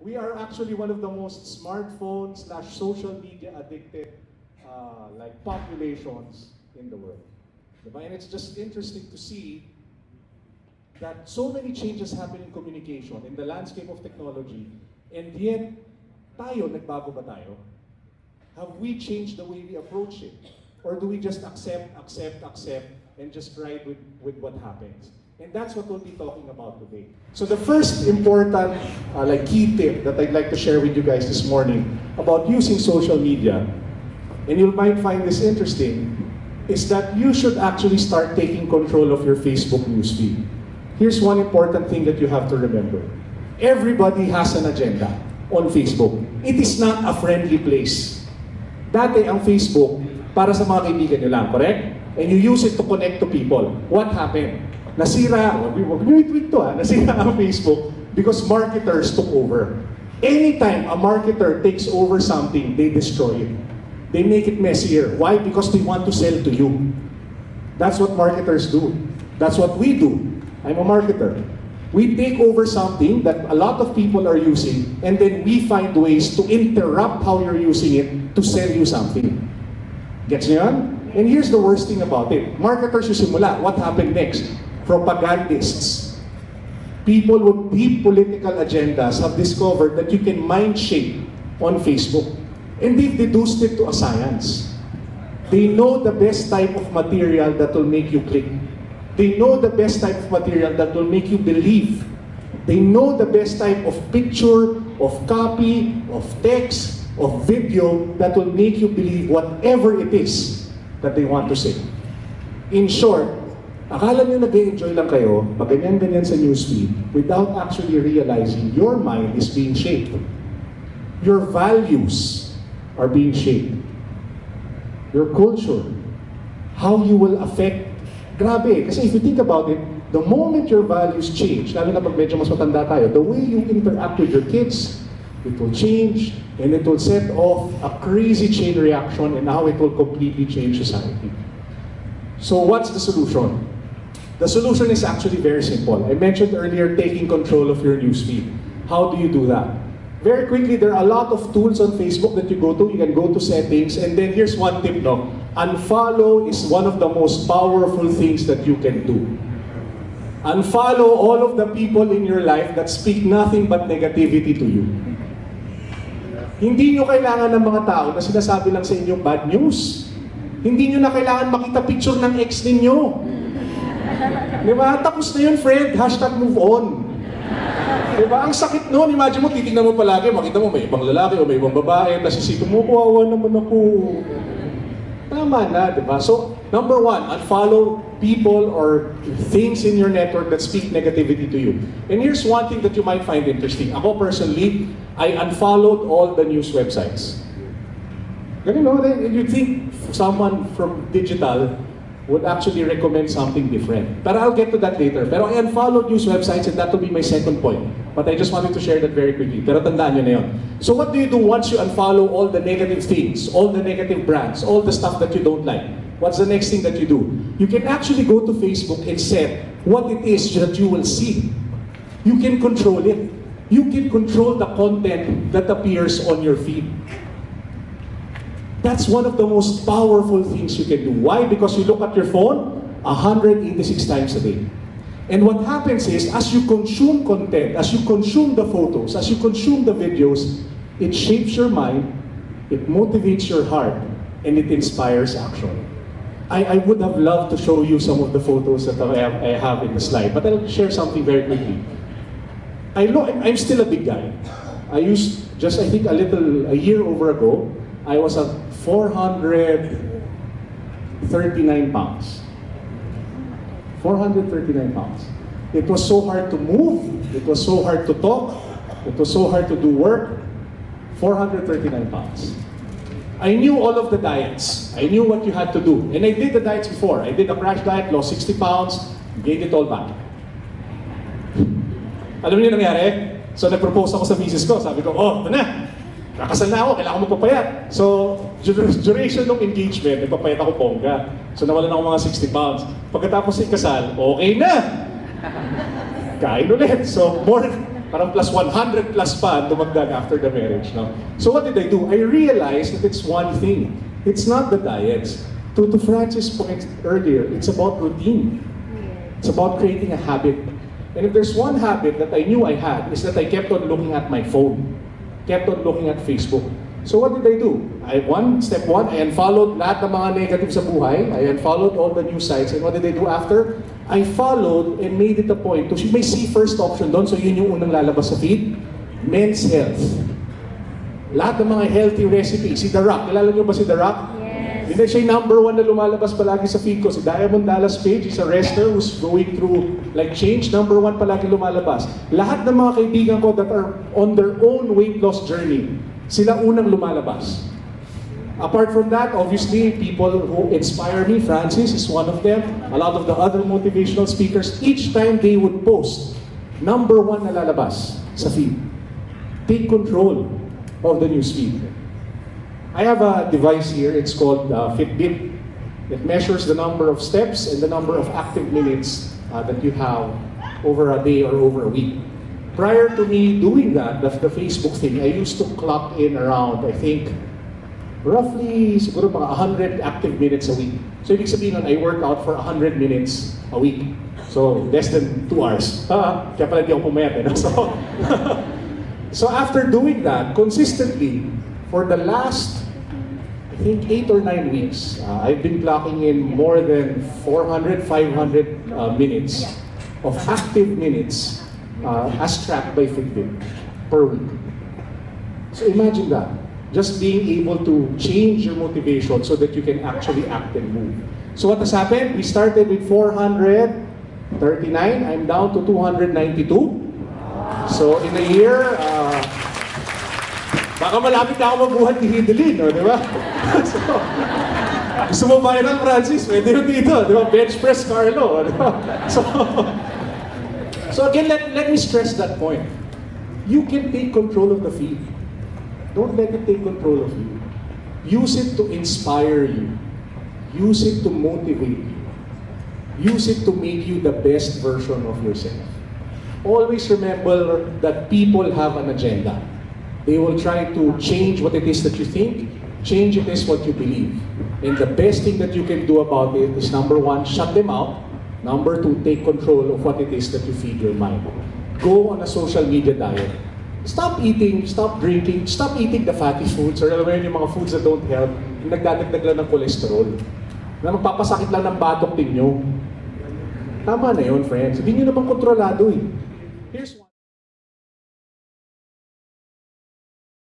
we are actually one of the most smartphone / social media addicted like populations in the world. Diba? And it's just interesting to see that so many changes happen in communication, in the landscape of technology, and yet, tayo, nagbago ba tayo? Have we changed the way we approach it? Or do we just accept, and just ride with what happens? And that's what we'll be talking about today. So the first important key tip that I'd like to share with you guys this morning about using social media, and you might find this interesting, is that you should actually start taking control of your Facebook newsfeed. Here's one important thing that you have to remember. Everybody has an agenda on Facebook. It is not a friendly place. Dati ang Facebook, para sa mga kaibigan nyo lang, correct? And you use it to connect to people. What happened? Nasira, wag nyo i-tweet to nasira ang Facebook because marketers took over. Anytime a marketer takes over something, they destroy it. They make it messier. Why? Because they want to sell to you. That's what marketers do. That's what we do. I'm a marketer. We take over something that a lot of people are using, and then we find ways to interrupt how you're using it to sell you something. Gets nyo yan? And here's the worst thing about it. Marketers yung simula. What happened next? Propagandists. People with deep political agendas have discovered that you can mind shape on Facebook. And they've deduced it to a science. They know the best type of material that will make you click. They know the best type of material that will make you believe. They know the best type of picture, of copy, of text, of video that will make you believe whatever it is that they want to say. In short, akala nyo nag-enjoy lang kayo, maganyan-ganyan sa newsfeed, without actually realizing your mind is being shaped. Your values are being shaped. Your culture, how you will affect. Grabe, kasi if you think about it, the moment your values change, lalo na pag medyo mas matanda tayo, the way you interact with your kids, it will change, and it will set off a crazy chain reaction, and how it will completely change society. So what's the solution? The solution is actually very simple. I mentioned earlier taking control of your newsfeed. How do you do that? Very quickly, there are a lot of tools on Facebook that you go to. You can go to settings, and then here's one tip, no? Unfollow is one of the most powerful things that you can do. Unfollow all of the people in your life that speak nothing but negativity to you. Hindi nyo kailangan ng mga tao na sinasabi lang sa inyo bad news. Hindi nyo na kailangan makita picture ng ex ninyo. Di ba? Tapos na yun, friend. Hashtag move on. Di ba? Ang sakit nun. Imagine mo, titignan mo palagi, makita mo may ibang lalaki o may ibang babae, tapos isipin mo, kawawa naman ako. Tama na, di ba? So, number one, unfollow people or things in your network that speak negativity to you. And here's one thing that you might find interesting. Ako personally, I unfollowed all the news websites. You know, you'd think someone from digital would actually recommend something different. But I'll get to that later. Pero I unfollowed news websites, and that will be my second point. But I just wanted to share that very quickly. Pero tandaan nyo na yun. So what do you do once you unfollow all the negative things, all the negative brands, all the stuff that you don't like? What's the next thing that you do? You can actually go to Facebook and set what it is that you will see. You can control it. You can control the content that appears on your feed. That's one of the most powerful things you can do. Why? Because you look at your phone 186 times a day. And what happens is, as you consume content, as you consume the photos, as you consume the videos, it shapes your mind, it motivates your heart, and it inspires action. I would have loved to show you some of the photos that I have in the slide, but I'll share something very quickly. I'm still a big guy. I think a year over ago, I was at 439 pounds. 439 pounds. It was so hard to move. It was so hard to talk. It was so hard to do work. 439 pounds. I knew all of the diets. I knew what you had to do. And I did the diets before. I did a crash diet, lost 60 pounds, gained it all back. Alam niyo nangyari? So nag-propose ako sa misis ko. Sabi ko, oh, ito na. Nakasal na ako, kailangan ko magpapayat. So, duration ng engagement, nagpapayat ako bongga. So, nawalan ako mga 60 pounds. Pagkatapos ikasal, okay na! Kain ulit. So, more parang plus 100 plus pa dumagdag after the marriage. No? So what did I do? I realized that it's one thing. It's not the diets. To Francis' point earlier, it's about routine. It's about creating a habit. And if there's one habit that I knew I had, is that I kept on looking at my phone. Kept on looking at Facebook. So what did I do? Step one, I unfollowed lahat ng mga negative sa buhay. I unfollowed all the news sites. And what did I do after? I followed and made it a point to, may see first option doon, so yun yung unang lalabas sa feed. Men's health. Lahat ng mga healthy recipes. Si The Rock, kilala niyo ba si The Rock? Yes. Hindi siya yung number one na lumalabas palagi sa feed ko. Si Diamond Dallas Page is a wrestler who's going through like change. Number one palagi lumalabas. Lahat ng mga kaibigan ko that are on their own weight loss journey, sila unang lumalabas. Apart from that, obviously, people who inspire me, Francis is one of them. A lot of the other motivational speakers, each time they would post, number one na lalabas sa feed. Take control of the news feed. I have a device here, it's called Fitbit. It measures the number of steps and the number of active minutes that you have over a day or over a week. Prior to me doing that, the Facebook thing, I used to clock in around, I think, roughly siguro mga 100 active minutes a week. So ibig sabihin nun, I work out for 100 minutes a week. So less than 2 hours. Kaya pala di ako pumayat. So after doing that, consistently, for the last, I think 8 or 9 weeks, I've been clocking in more than 400, 500 minutes of active minutes as tracked by Fitbit per week. So imagine that. Just being able to change your motivation so that you can actually act and move. So what has happened? We started with 439. I'm down to 292. So in a year, baka malapit na ako mabuhat ni Hidelin, no? Di ba? So, gusto mo viral, Francis? Pwede yun dito, di ba? Bench press, Carlo. Di ba? So again, let me stress that point. You can take control of the feed. Don't let it take control of you. Use it to inspire you. Use it to motivate you. Use it to make you the best version of yourself. Always remember that people have an agenda. They will try to change what it is that you think, change it is what you believe. And the best thing that you can do about it is number one, shut them out. Number two, take control of what it is that you feed your mind. Go on a social media diet. Stop eating, stop drinking, stop eating the fatty foods or alam mo yun, yung mga foods that don't help, yung nagdadagdag lang ng cholesterol, na magpapasakit lang ng batok ninyo. Tama na yun, friends. Hindi nyo naman kontrolado eh. Here's one.